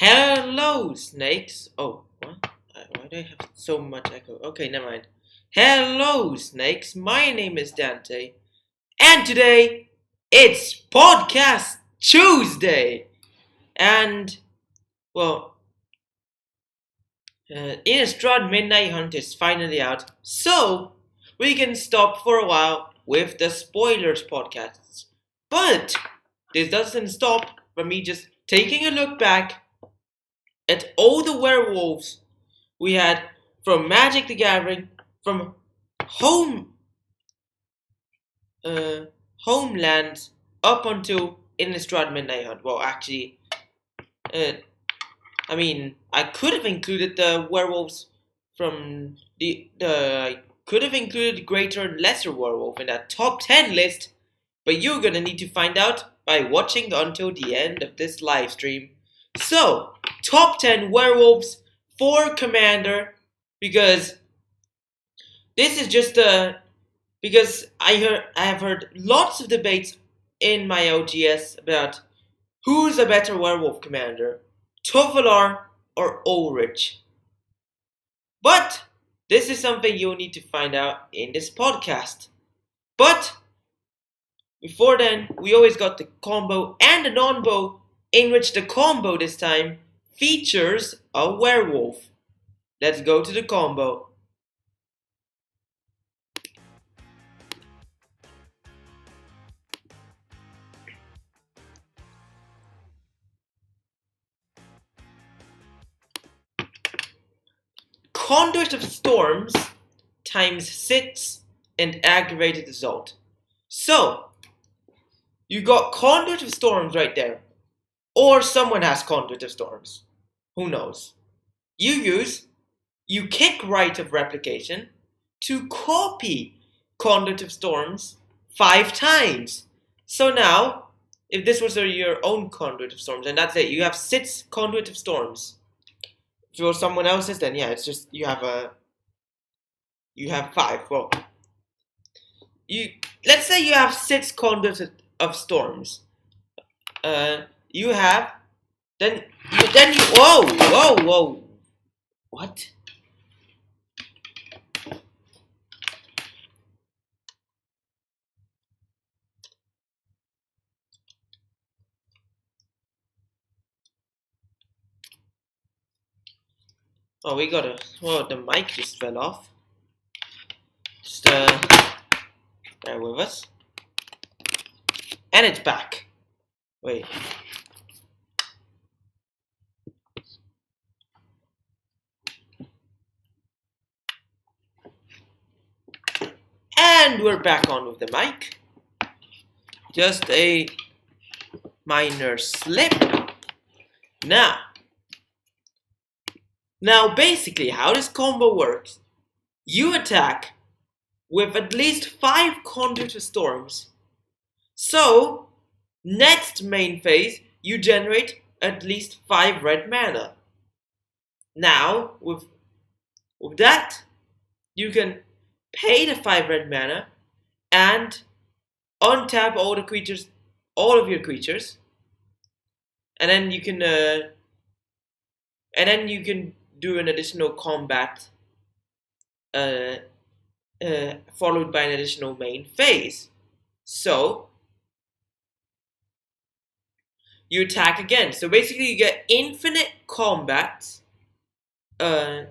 Hello, snakes. Oh, what? Why do I have so much echo? Okay, never mind. Hello, snakes. My name is Dante, and today it's Podcast Tuesday. And, well, Innistrad Midnight Hunt is finally out, so we can stop for a while with the spoilers podcasts. But this doesn't stop from me just taking a look back at all the werewolves we had from Magic the Gathering, from homelands up until Innistrad Midnight Hunt. Well, actually, I could have included the werewolves from I could have included greater and lesser werewolf in that top 10 list, but you're gonna need to find out by watching until the end of this live stream. So, top 10 werewolves for Commander, because this is just because I have heard lots of debates in my OGS about who's a better werewolf commander, Volar or Ulrich. But this is something you'll need to find out in this podcast. But before then, we always got the combo and the non-bow, in which the combo this time features a werewolf. Let's go to the combo. Conduit of Storms times 6 and Aggravated Assault. So, you got Conduit of Storms right there. Or someone has Conduit of Storms. Who knows? You kick Right of Replication to copy Conduit of Storms 5 times. So now, if this was your own Conduit of Storms, and that's it, you have 6 Conduit of Storms. If it was someone else's, then yeah, it's just you have 5. Well, let's say you have 6 Conduit of Storms. You have then you whoa, what? Oh, the mic just fell off. Just bear with us. And it's back. Wait. And we're back on with the mic. Just a minor slip. Now basically how this combo works, you attack with at least 5 Conduit of Storms. So, next main phase, you generate at least 5 red mana. Now, with that, you can pay the 5 red mana and untap all of your creatures, and then you can do an additional combat, followed by an additional main phase. So you attack again. So basically, you get infinite combat. And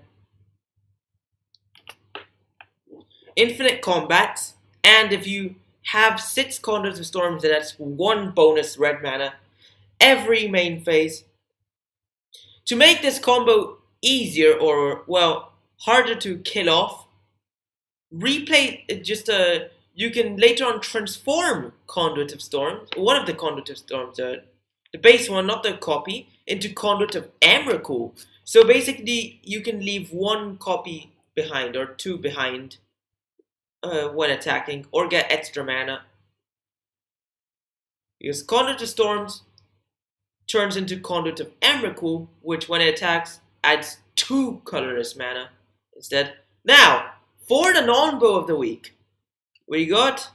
if you have 6 Conduits of Storms, then that's 1 bonus red mana every main phase. To make this combo easier, or well, harder to kill off, you can later on transform Conduit of Storms, one of the Conduit of Storms, the base one, not the copy, into Conduit of Emrakul. So basically, you can leave 1 copy behind or 2 behind when attacking, or get extra mana. Because Conduit of Storms turns into Conduit of Emrakul, which when it attacks adds 2 colorless mana instead. Now, for the non-bow of the week, we got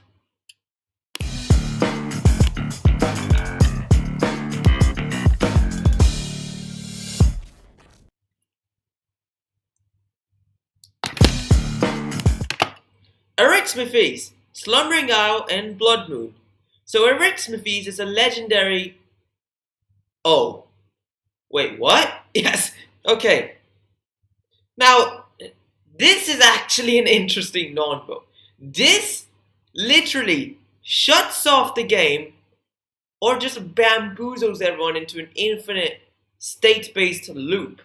Smithies, Slumbering Isle, and Blood Moon. So Smithies is a legendary... Oh. Wait, what? Yes. Okay. Now, this is actually an interesting non-vote. This literally shuts off the game or just bamboozles everyone into an infinite state-based loop.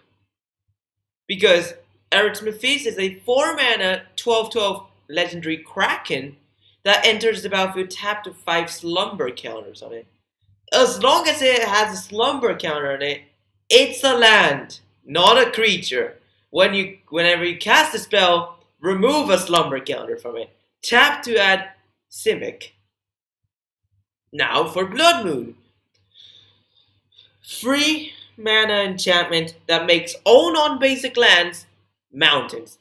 Because Smithies is a 4-mana 12/12 legendary Kraken that enters the battlefield tapped with 5 slumber counters on it. As long as it has a slumber counter on it, it's a land, not a creature. Whenever you cast a spell, remove a slumber counter from it. Tap to add Simic. Now for Blood Moon. 3-mana enchantment that makes all non-basic lands mountains.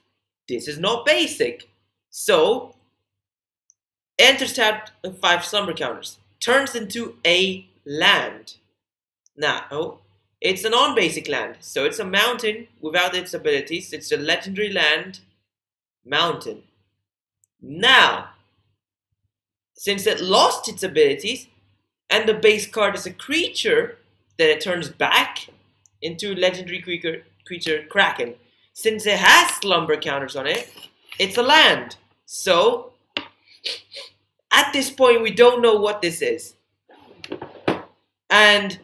This is not basic. So, enters tapped with 5 slumber counters. Turns into a land. Now, it's a non-basic land, so it's a mountain without its abilities. It's a legendary land, mountain. Now, since it lost its abilities, and the base card is a creature, then it turns back into legendary creature Kraken. Since it has slumber counters on it, it's a land. So, at this point, we don't know what this is. And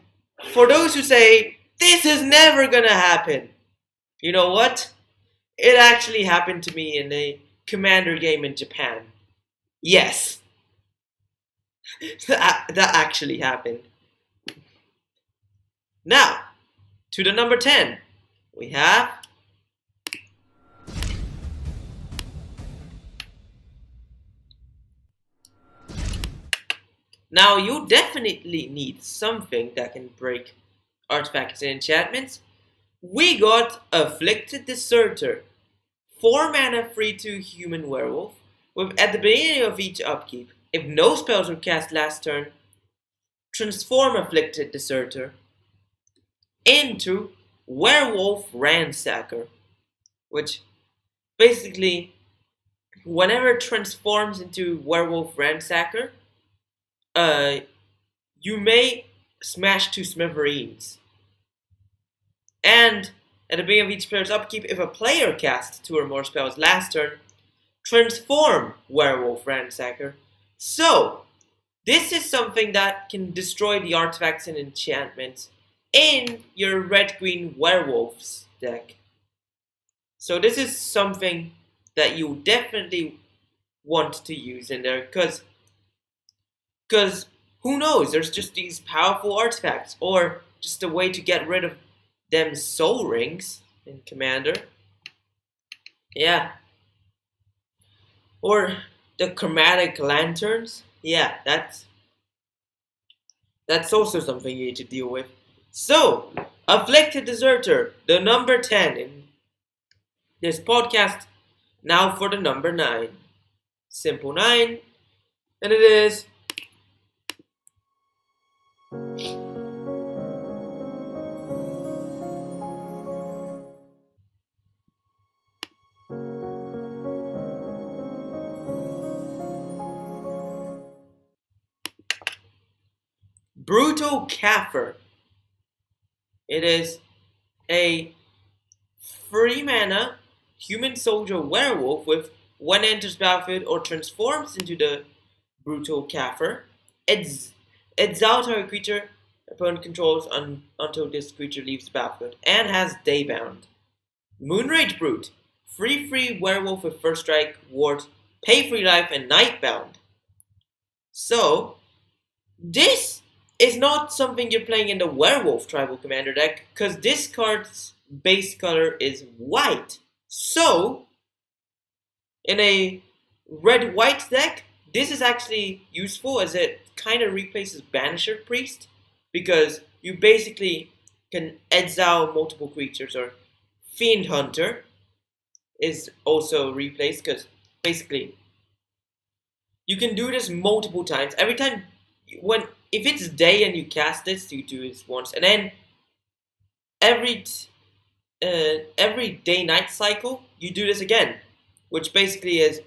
for those who say, this is never gonna happen, you know what? It actually happened to me in a Commander game in Japan. Yes. that actually happened. Now, to the number 10. We have... Now, you definitely need something that can break artifacts and enchantments. We got Afflicted Deserter. 4-mana 3/2 human werewolf, with at the beginning of each upkeep, if no spells were cast last turn, transform Afflicted Deserter into Werewolf Ransacker. Which, basically, whenever it transforms into Werewolf Ransacker, you may smash 2 smithereens. And at the beginning of each player's upkeep, if a player casts 2 or more spells last turn, transform Werewolf Ransacker. So, this is something that can destroy the artifacts and enchantments in your red-green werewolves deck. So this is something that you definitely want to use in there, because who knows, there's just these powerful artifacts, or just a way to get rid of them soul rings in Commander. Yeah. Or the chromatic lanterns. Yeah, that's also something you need to deal with. So, Afflicted Deserter, the number 10 in this podcast. Now for the number 9. Simple 9. And it is... Brutal Kafir. It is a 3-mana human soldier werewolf with when it enters battlefield or transforms into the Brutal Kafir, exile target creature opponent controls until this creature leaves the battlefield, and has Daybound. Moonrage Brute, 3/3 werewolf with first strike, ward, pay 3 life, and Nightbound. So, this is not something you're playing in the werewolf tribal commander deck, because this card's base color is white. So, in a red-white deck, this is actually useful as it kind of replaces Banisher Priest, because you basically can exile multiple creatures, or Fiend Hunter is also replaced, because basically you can do this multiple times. Every time, if it's day and you cast this, you do this once, and then every day-night cycle, you do this again, which basically is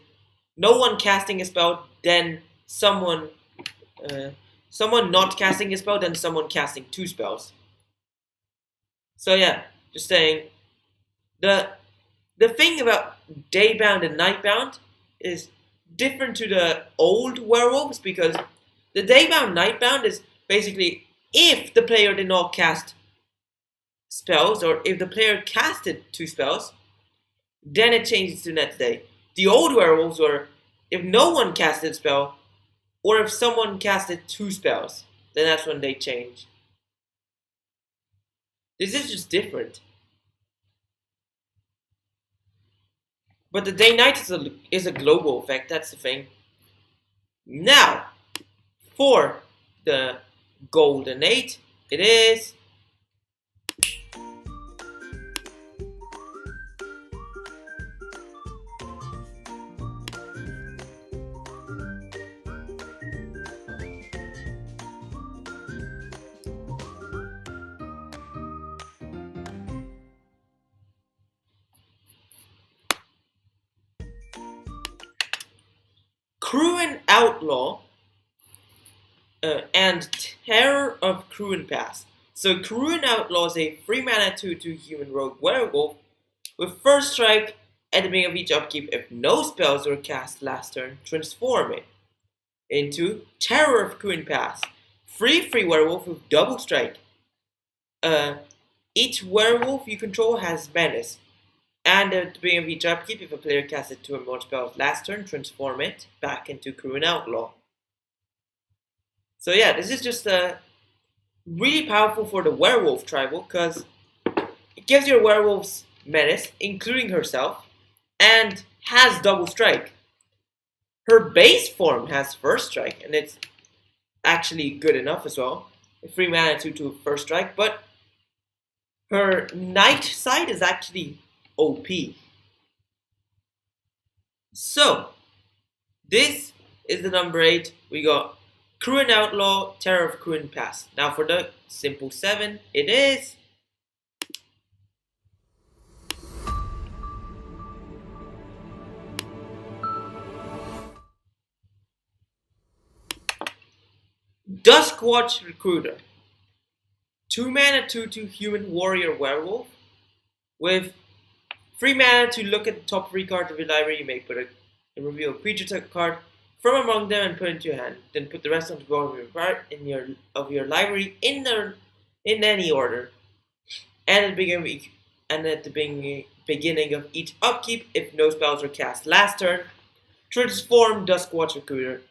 no one casting a spell, then someone not casting a spell, then someone casting 2 spells. So yeah, just saying, the thing about Daybound and Nightbound is different to the old werewolves, because the Daybound Nightbound is basically if the player did not cast spells, or if the player casted 2 spells, then it changes to next day. The old werewolves were if no one casted a spell, or if someone casted 2 spells, then that's when they change. This is just different. But the day-night is a global effect, that's the thing. Now, for the Golden 8, it is Cruin Outlaw and Terror of Cruin Pass. So Cruin Outlaw is a 3-mana 2/2 human rogue werewolf with first strike at the beginning of each upkeep. If no spells were cast last turn, transform it into Terror of Cruin Pass. 3/3 werewolf with double strike. Each werewolf you control has menace. And at the beginning of each upkeep, if a player casted 2 or more spells last turn, transform it back into Cruin Outlaw. So yeah, this is just really powerful for the werewolf tribal, because it gives your werewolves menace, including herself, and has double strike. Her base form has first strike, and it's actually good enough as well. 3 mana 2/2 first strike, but her night side is actually OP. So, this is the number 8. We got Cruin Outlaw, Terror of Cruin Pass. Now for the simple 7, it is Duskwatch Recruiter. 2 mana 2/2 human warrior werewolf with 3 mana to look at the top 3 cards of your library. You may put a reveal creature card from among them and put it into your hand. Then put the rest on the bottom of your library in any order. And at the beginning of each upkeep, if no spells were cast last turn, transform Duskwatch Recruiter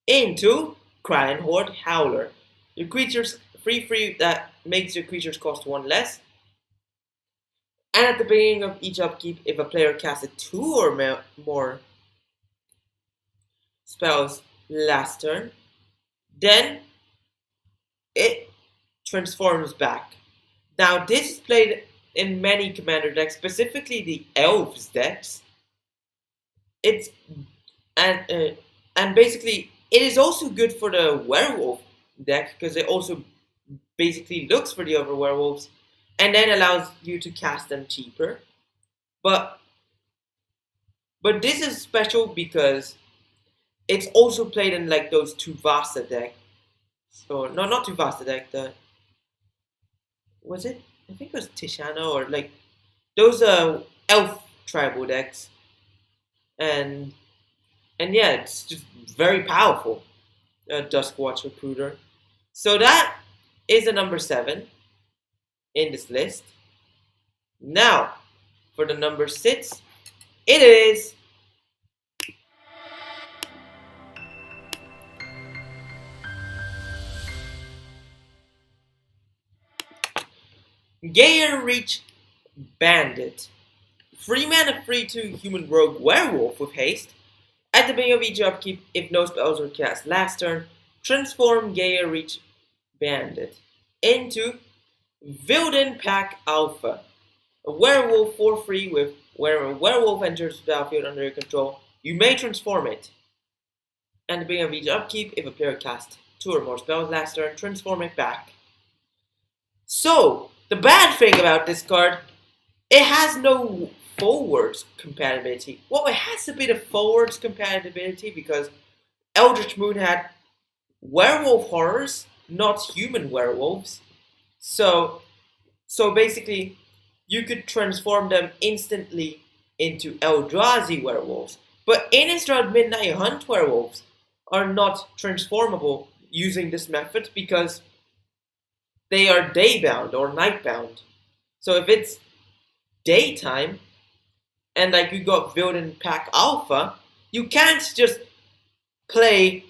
into Crying Horde Howler. Your creatures 3/3 that makes your creatures cost 1 less. And at the beginning of each upkeep, if a player casted 2 or more spells last turn, then it transforms back. Now this is played in many commander decks, specifically the elves decks. And basically it is also good for the werewolf deck, because it also basically looks for the other werewolves and then allows you to cast them cheaper. But this is special because it's also played in like those Tuvasa deck. So no, not Tuvasa deck. Was it? I think it was Tishana, or like those elf tribal decks. And yeah, it's just very powerful. Duskwatch Recruiter. So that is the number 7 in this list. Now, for the number 6, it is Gaia Reach Bandit. 3 mana 3/2 human rogue werewolf with haste. At the beginning of each upkeep, if no spells were cast last turn, transform Gaia Reach Bandit into Vilden Pack Alpha. A werewolf 4/3 with where a werewolf enters the battlefield under your control, you may transform it. At the beginning of each upkeep, if a player casts 2 or more spells last turn, transform it back. So, the bad thing about this card, it has no forwards compatibility. Well, it has a bit of forwards compatibility because Eldritch Moon had werewolf horrors, not human werewolves. So basically, you could transform them instantly into Eldrazi werewolves. But Innistrad Midnight Hunt werewolves are not transformable using this method because they are day-bound or night-bound. So if it's daytime, and like you got Vildan Pack Alpha, you can't just play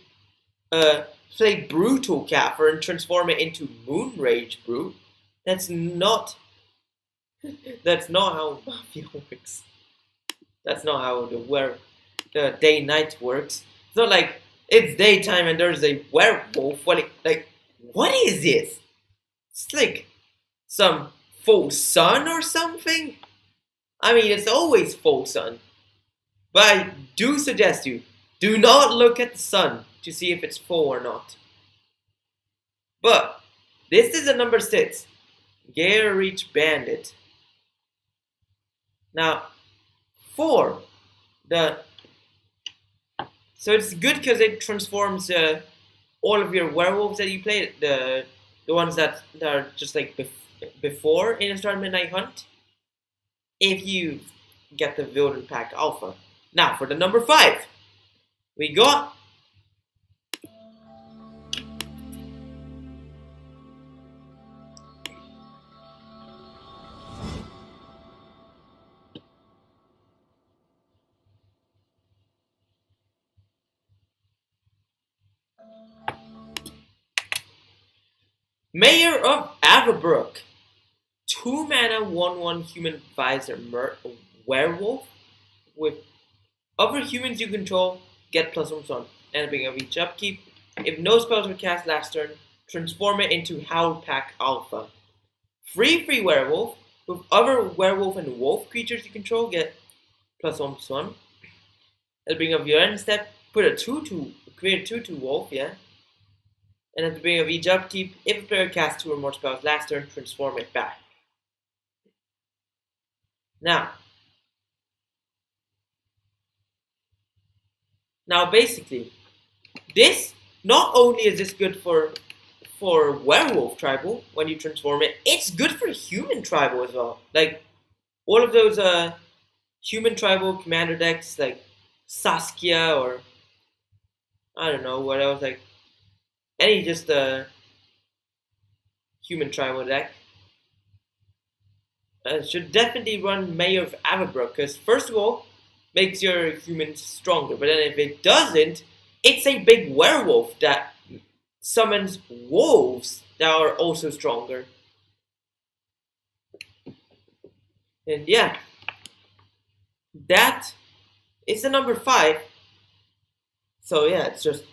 Brutal Kafir and transform it into Moonrage Brute. That's not how Mafia works. That's not how the day-night works. It's not like it's daytime and there's a werewolf. What is this? It's like some full sun or something? I mean, it's always full sun. But I do suggest you, do not look at the sun to see if it's full or not. But this is a number 6. Gear Reach Bandit. Now, 4. So it's good because it transforms all of your werewolves that you play, the ones that are just like before Innistrad Midnight Hunt, if you get the Vildan Pack Alpha. Now for the number 5, we got Mayor of Averbrook. 2 mana 1/1 human advisor werewolf. With other humans you control, get +1/+1. And at the beginning of each upkeep, if no spells were cast last turn, transform it into Howl Pack Alpha. 3/3 werewolf. With other werewolf and wolf creatures you control, get +1/+1. At the beginning of your end step, put a 2/2, create a 2/2 wolf, yeah. And at the beginning of each upkeep, if a player casts 2 or more spells last turn, transform it back. Now basically, this, not only is this good for werewolf tribal when you transform it, it's good for human tribal as well. Like all of those human tribal commander decks, like Saskia or I don't know what else, like any just human tribal deck should definitely run Mayor of Averbrook, because first of all, makes your humans stronger, but then if it doesn't, it's a big werewolf that summons wolves that are also stronger. And yeah, that is the number 5. So yeah, it's just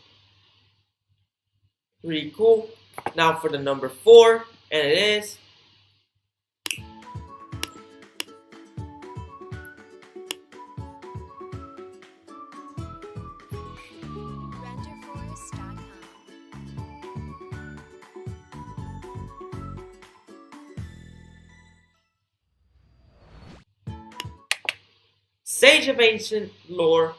pretty cool. Now for the number 4, and it is Sage of Ancient Lore.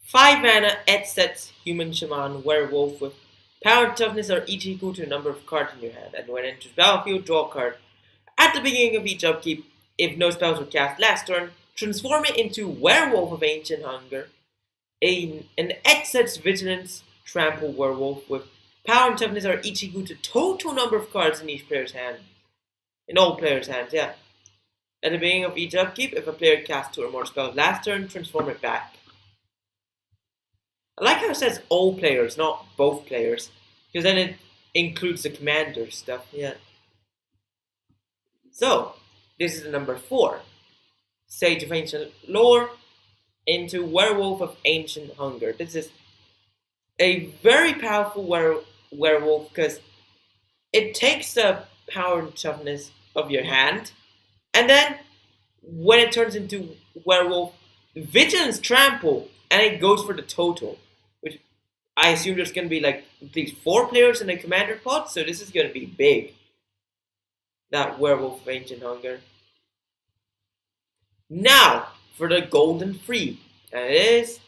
5 mana, Ed-sets Human Shaman Werewolf with power and toughness are each equal to the number of cards in your hand, and when it enters battlefield, draw a card. At the beginning of each upkeep, if no spells were cast last turn, transform it into Werewolf of Ancient Hunger, an Ed-sets Vigilance Trample Werewolf with power and toughness are each equal to total number of cards in each player's hand. In all players' hands, yeah. At the beginning of each upkeep, if a player casts 2 or more spells last turn, transform it back. I like how it says all players, not both players, because then it includes the commander stuff, yeah. So, this is the number 4. Sage of Ancient Lore into Werewolf of Ancient Hunger. This is a very powerful werewolf because it takes the power and toughness of your hand, and then when it turns into werewolf, Vigilance Trample, and it goes for the total. Which I assume there's going to be like at least 4 players in the commander pod, so this is going to be big. That Werewolf of Ancient Hunger. Now for the golden free, and it is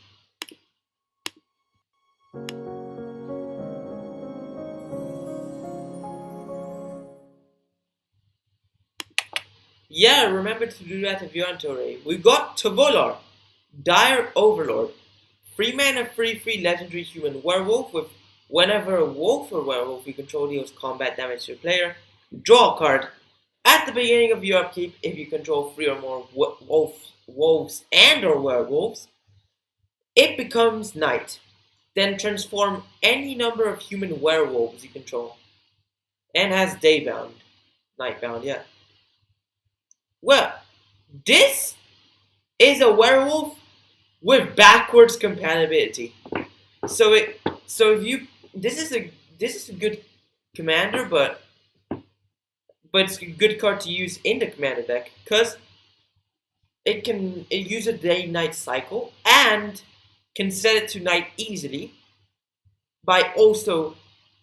yeah, remember to do that if you're on Torre. We got Volar, Dire Overlord, 3 mana, free legendary human werewolf with whenever a wolf or werewolf you control deals combat damage to a player, draw a card. At the beginning of your upkeep, if you control 3 or more wolves and or werewolves, it becomes night. Then transform any number of human werewolves you control. And has daybound. Nightbound, yeah. Well, this is a werewolf with backwards compatibility. So if you this is a good commander, but it's a good card to use in the commander deck because it use a day-night cycle and can set it to night easily by also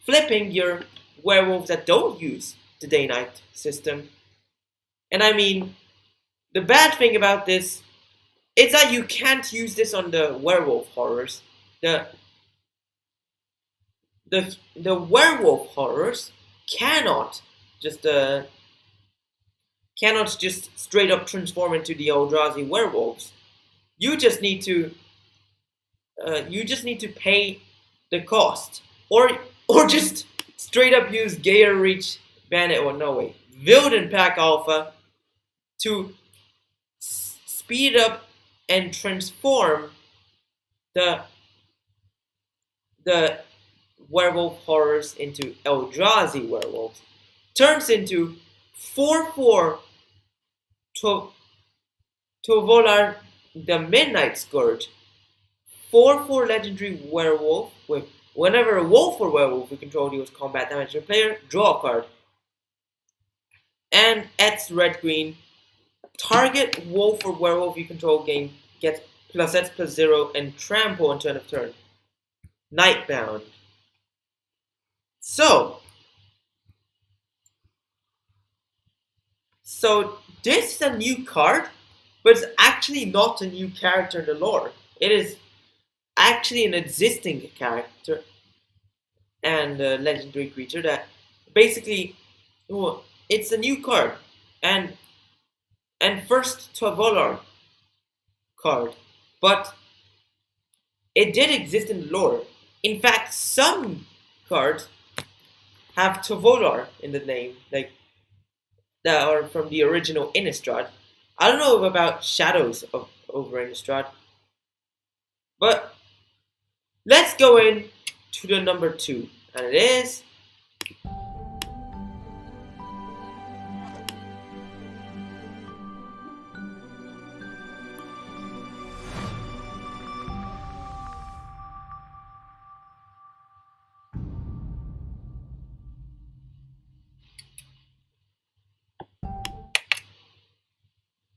flipping your werewolves that don't use the day-night system. And I mean, the bad thing about this is that you can't use this on the werewolf horrors. The werewolf horrors cannot just straight up transform into the Eldrazi werewolves. You just need to pay the cost, or just straight up use Gaia Reach Bandit or no way Wilden Pack Alpha to speed up and transform the werewolf horrors into Eldrazi werewolves. Turns into 4/4 to Volar the Midnight Scourge. 4/4 legendary werewolf with whenever a wolf or werewolf you control deals combat damage to a player, draw a card. And X red green. Target wolf or werewolf you control gets +X/+0 and trample on turn of turn. Nightbound. So this is a new card, but it's actually not a new character in the lore. It is actually an existing character and a legendary creature that basically, well, it's a new card and first to a Volar card, but it did exist in the lore. In fact, some cards have Volar in the name, like that are from the original Innistrad. I don't know about Shadows of over Innistrad, but let's go in to the number 2, and it is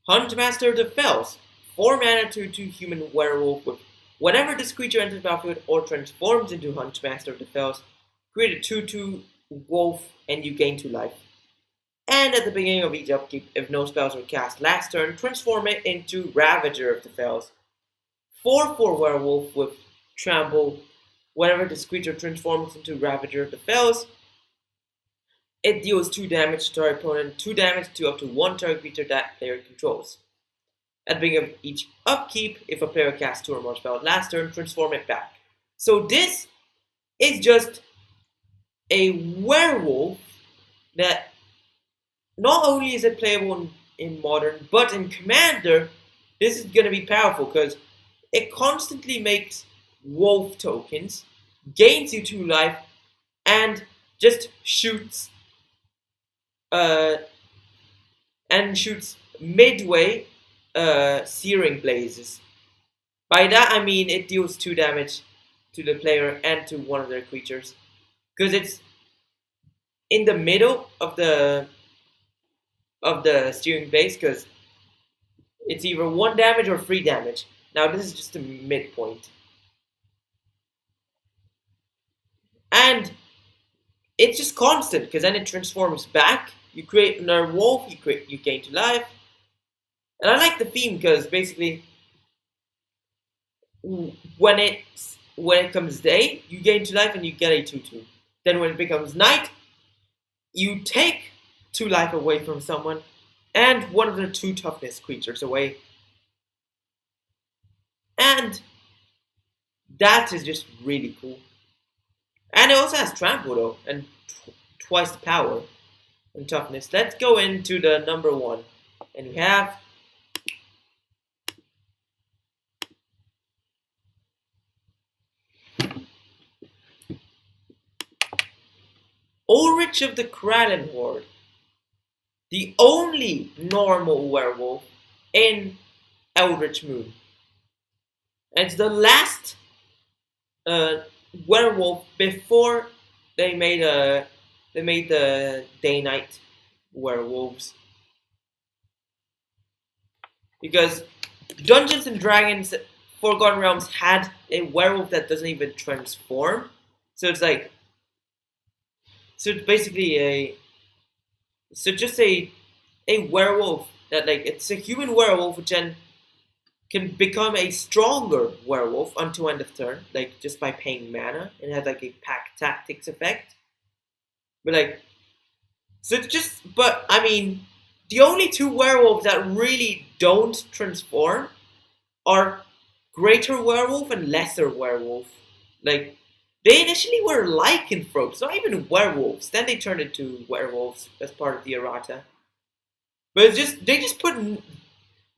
Huntmaster the Fells. 4 mana 2/2 human werewolf with whenever this creature enters the battlefield or transforms into Huntmaster of the Fells, create a 2/2 wolf and you gain 2 life. And at the beginning of each upkeep, if no spells were cast last turn, transform it into Ravager of the Fells. 4/4 werewolf with trample. Whenever this creature transforms into Ravager of the Fells, it deals 2 damage to our opponent, 2 damage to up to 1 target creature that player controls. At the beginning of each upkeep, if a player casts 2 or more spells last turn, transform it back. So this is just a werewolf that not only is it playable in Modern, but in Commander, this is going to be powerful because it constantly makes wolf tokens, gains you 2 life, and just shoots midway searing blazes. By that I mean it deals 2 damage to the player and to one of their creatures, because it's in the middle of the steering blaze, because it's either 1 damage or 3 damage. Now this is just a midpoint, and it's just constant because then it transforms back. You create another wolf, you gain 2 life, And I like the theme because basically, when it comes day, you gain 2 life and you get a 2/2. Then when it becomes night, you take 2 life away from someone and one of the 2 toughness creatures away. And that is just really cool. And it also has trample though, and twice the power and toughness. Let's go into the number 1. And we have Ulrich of the Krallen Horde, the only normal werewolf in Eldritch Moon. And it's the last werewolf before they made the day-night werewolves. Because Dungeons and Dragons Forgotten Realms had a werewolf that doesn't even transform. So it's like, so it's basically just a werewolf that, like, it's a human werewolf which then can become a stronger werewolf until end of turn, like just by paying mana, and it has like a pack tactics effect. But like, so it's just, but I mean, the only 2 werewolves that really don't transform are Greater Werewolf and Lesser Werewolf. Like, they initially were lycanthropes, not even werewolves. Then they turned into werewolves as part of the errata. But it's just, they just put -0,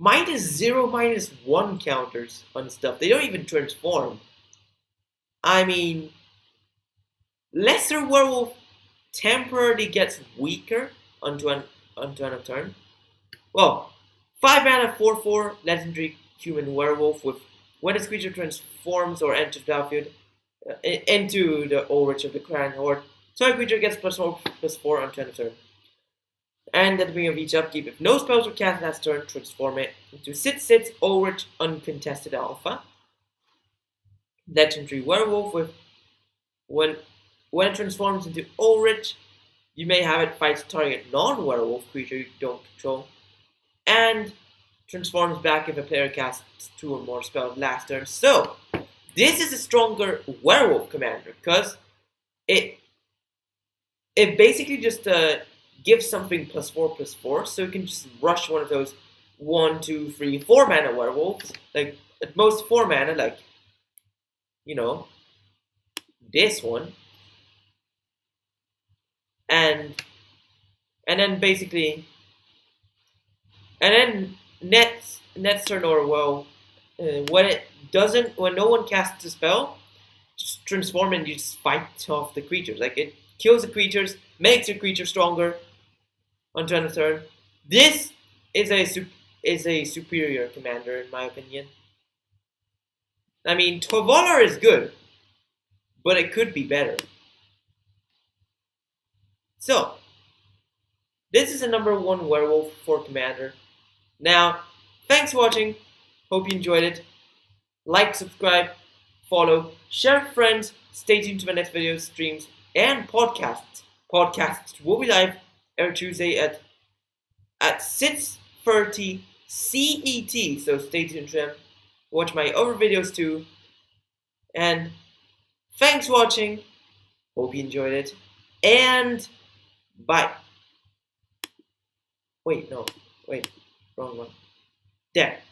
-1 counters on stuff. They don't even transform. I mean, Lesser Werewolf temporarily gets weaker onto end of turn. Well, 5 mana 4/4 legendary human werewolf with when this creature transforms or enters the battlefield into the Ulrich of the Krallen Horde, target creature gets +4/+4 onto end of turn. And at the beginning of each upkeep, if no spells were cast last turn, transform it into 6/6 Ulrich Uncontested Alpha. Legendary Werewolf with when it transforms into Ulrich, you may have it fight target non-werewolf creature you don't control, and transforms back if a player casts 2 or more spells last turn. So this is a stronger werewolf commander because it basically just gives something +4/+4, so you can just rush one of those 1, 2, 3, 4 mana werewolves, like at most 4 mana, like, you know, this one, and then basically, and then next turn, or well, when no one casts a spell, just transform and you just fight off the creatures. Like, it kills the creatures, makes your creature stronger on turn of turn. This is a superior commander in my opinion. I mean, Volar is good, but it could be better. So, this is a number 1 werewolf for commander. Now, thanks for watching. Hope you enjoyed it. Like, subscribe, follow, share with friends. Stay tuned to my next videos, streams, and podcasts. Podcasts will be live every Tuesday at 6:30 CET. So stay tuned to them. Watch my other videos too. And thanks for watching. Hope you enjoyed it. And bye. Wait, no. Wait. Wrong one. There.